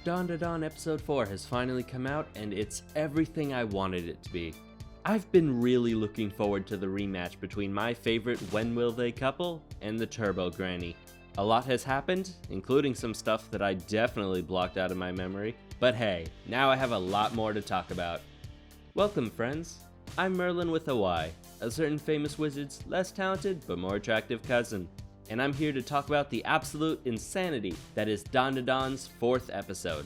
Dandadan episode 4 has finally come out and it's everything I wanted it to be. I've been really looking forward to the rematch between my favorite When Will They couple and the Turbo Granny. A lot has happened, including some stuff that I definitely blocked out of my memory, but hey, now I have a lot more to talk about. Welcome friends, I'm Merlin with a Y, a certain famous wizard's less talented but more attractive cousin. And I'm here to talk about the absolute insanity that is Dandadan's 4th episode.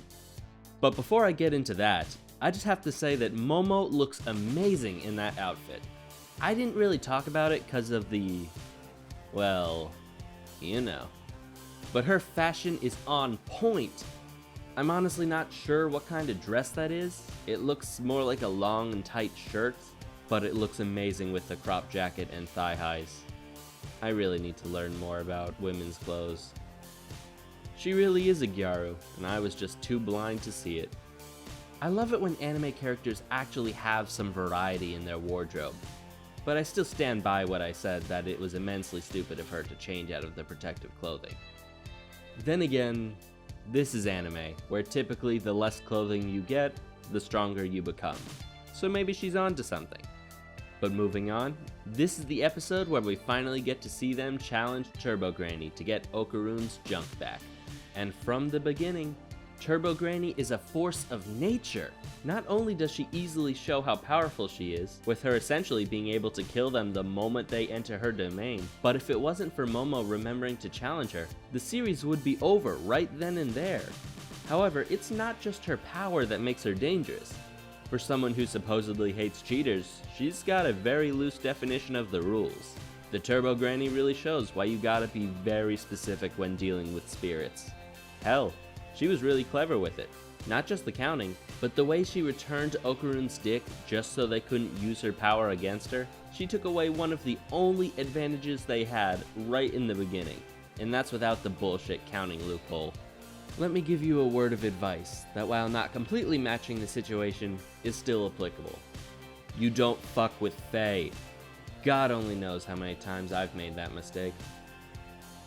But before I get into that, I just have to say that Momo looks amazing in that outfit. I didn't really talk about it because of the, well, you know. But her fashion is on point. I'm honestly not sure what kind of dress that is. It looks more like a long and tight shirt, but it looks amazing with the crop jacket and thigh highs. I really need to learn more about women's clothes. She really is a gyaru, and I was just too blind to see it. I love it when anime characters actually have some variety in their wardrobe, but I still stand by what I said that it was immensely stupid of her to change out of the protective clothing. Then again, this is anime, where typically the less clothing you get, the stronger you become. So maybe she's onto something. But moving on, this is the episode where we finally get to see them challenge Turbo Granny to get Okarun's junk back. And from the beginning, Turbo Granny is a force of nature. Not only does she easily show how powerful she is, with her essentially being able to kill them the moment they enter her domain, but if it wasn't for Momo remembering to challenge her, the series would be over right then and there. However, it's not just her power that makes her dangerous. For someone who supposedly hates cheaters, she's got a very loose definition of the rules. The Turbo Granny really shows why you gotta be very specific when dealing with spirits. Hell, she was really clever with it. Not just the counting, but the way she returned Okarun's dick just so they couldn't use her power against her. She took away one of the only advantages they had right in the beginning, and that's without the bullshit counting loophole. Let me give you a word of advice that while not completely matching the situation, is still applicable. You don't fuck with Faye. God only knows how many times I've made that mistake.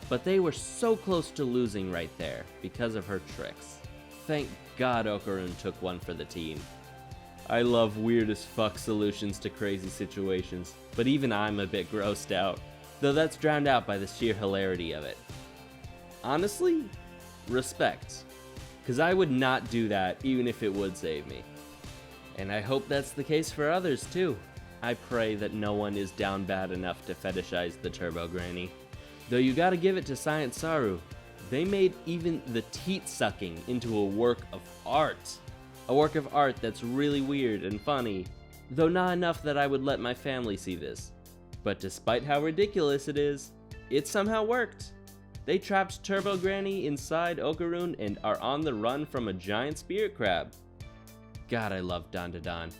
But they were so close to losing right there because of her tricks. Thank God Okarun took one for the team. I love weird as fuck solutions to crazy situations, but even I'm a bit grossed out, though that's drowned out by the sheer hilarity of it. Honestly, respect, because I would not do that even if it would save me. And I hope that's the case for others too. I pray that no one is down bad enough to fetishize the Turbo Granny. Though you gotta give it to Science Saru, they made even the teat sucking into a work of art. A work of art that's really weird and funny, though not enough that I would let my family see this. But despite how ridiculous it is, it somehow worked. They trapped Turbo Granny inside Okarun and are on the run from a giant spirit crab. God, I love Dandadan.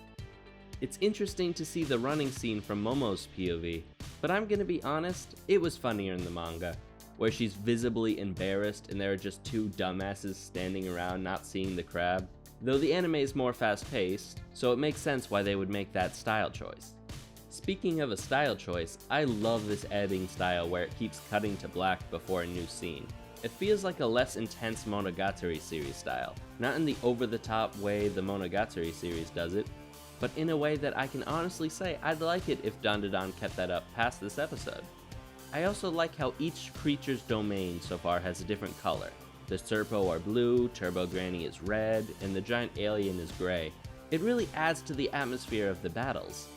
It's interesting to see the running scene from Momo's POV, but I'm gonna be honest, it was funnier in the manga, where she's visibly embarrassed and there are just two dumbasses standing around not seeing the crab. Though the anime is more fast-paced, so it makes sense why they would make that style choice. Speaking of a style choice, I love this editing style where it keeps cutting to black before a new scene. It feels like a less intense Monogatari series style, not in the over-the-top way the Monogatari series does it, but in a way that I can honestly say I'd like it if Dandadan kept that up past this episode. I also like how each creature's domain so far has a different color. The Serpo are blue, Turbo Granny is red, and the giant alien is gray. It really adds to the atmosphere of the battles.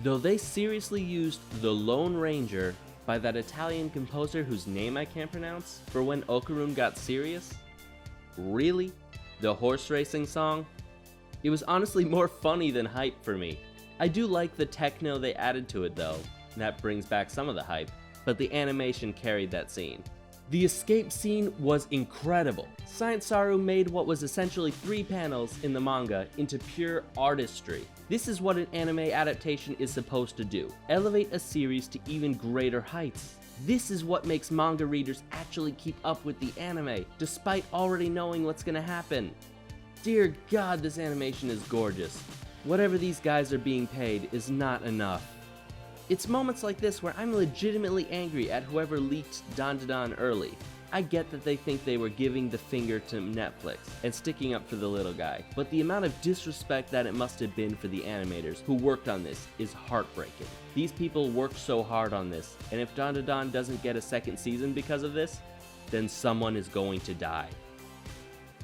Though they seriously used The Lone Ranger by that Italian composer whose name I can't pronounce for when Okarun got serious? Really? The horse racing song? It was honestly more funny than hype for me. I do like the techno they added to it though, that brings back some of the hype, but the animation carried that scene. The escape scene was incredible. Science Saru made what was essentially 3 panels in the manga into pure artistry. This is what an anime adaptation is supposed to do, elevate a series to even greater heights. This is what makes manga readers actually keep up with the anime, despite already knowing what's gonna happen. Dear God, this animation is gorgeous. Whatever these guys are being paid is not enough. It's moments like this where I'm legitimately angry at whoever leaked Dandadan early. I get that they think they were giving the finger to Netflix and sticking up for the little guy, but the amount of disrespect that it must have been for the animators who worked on this is heartbreaking. These people worked so hard on this, and if Dandadan doesn't get a second season because of this, then someone is going to die.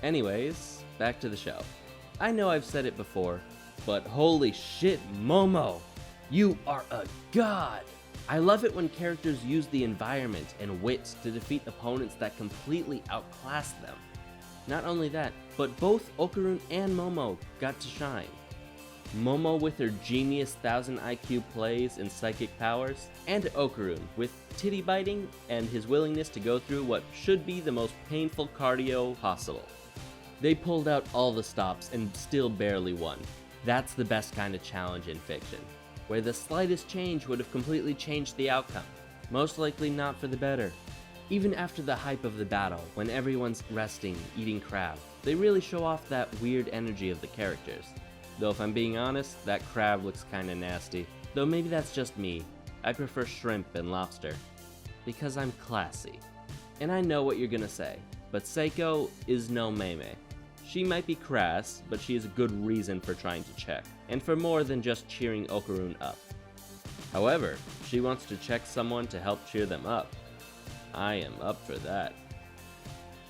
Anyways, back to the show. I know I've said it before, but holy shit, Momo! You are a god! I love it when characters use the environment and wit to defeat opponents that completely outclass them. Not only that, but both Okarun and Momo got to shine. Momo with her genius 1000 IQ plays and psychic powers, and Okarun with titty biting and his willingness to go through what should be the most painful cardio possible. They pulled out all the stops and still barely won. That's the best kind of challenge in fiction, where the slightest change would have completely changed the outcome, most likely not for the better. Even after the hype of the battle, when everyone's resting, eating crab, they really show off that weird energy of the characters. Though if I'm being honest, that crab looks kinda nasty. Though maybe that's just me. I prefer shrimp and lobster. Because I'm classy. And I know what you're gonna say, but Seiko is no meme. She might be crass, but she has a good reason for trying to check, and for more than just cheering Okarun up. However, she wants to check someone to help cheer them up. I am up for that.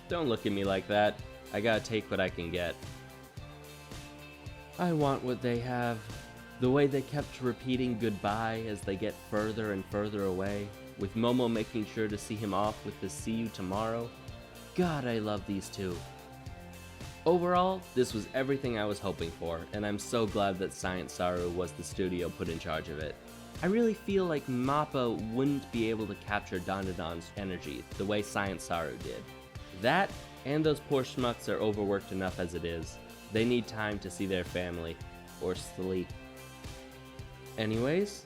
Don't look at me like that. I gotta take what I can get. I want what they have. The way they kept repeating goodbye as they get further and further away, with Momo making sure to see him off with the "see you tomorrow." God, I love these two. Overall, this was everything I was hoping for, and I'm so glad that Science Saru was the studio put in charge of it. I really feel like MAPPA wouldn't be able to capture Dandadan's energy the way Science Saru did. That, and those poor schmucks are overworked enough as it is. They need time to see their family, or sleep. Anyways,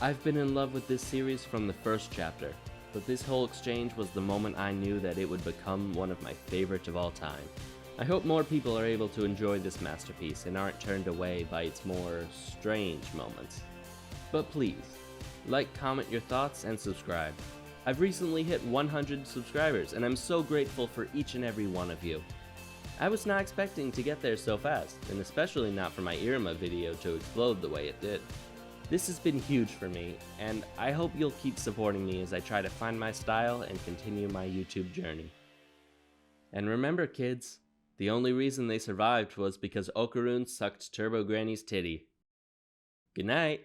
I've been in love with this series from the first chapter, but this whole exchange was the moment I knew that it would become one of my favorites of all time. I hope more people are able to enjoy this masterpiece and aren't turned away by its more strange moments. But please, like, comment your thoughts, and subscribe. I've recently hit 100 subscribers, and I'm so grateful for each and every one of you. I was not expecting to get there so fast, and especially not for my Irma video to explode the way it did. This has been huge for me, and I hope you'll keep supporting me as I try to find my style and continue my YouTube journey. And remember, kids, the only reason they survived was because Okarun sucked Turbo Granny's titty. Good night.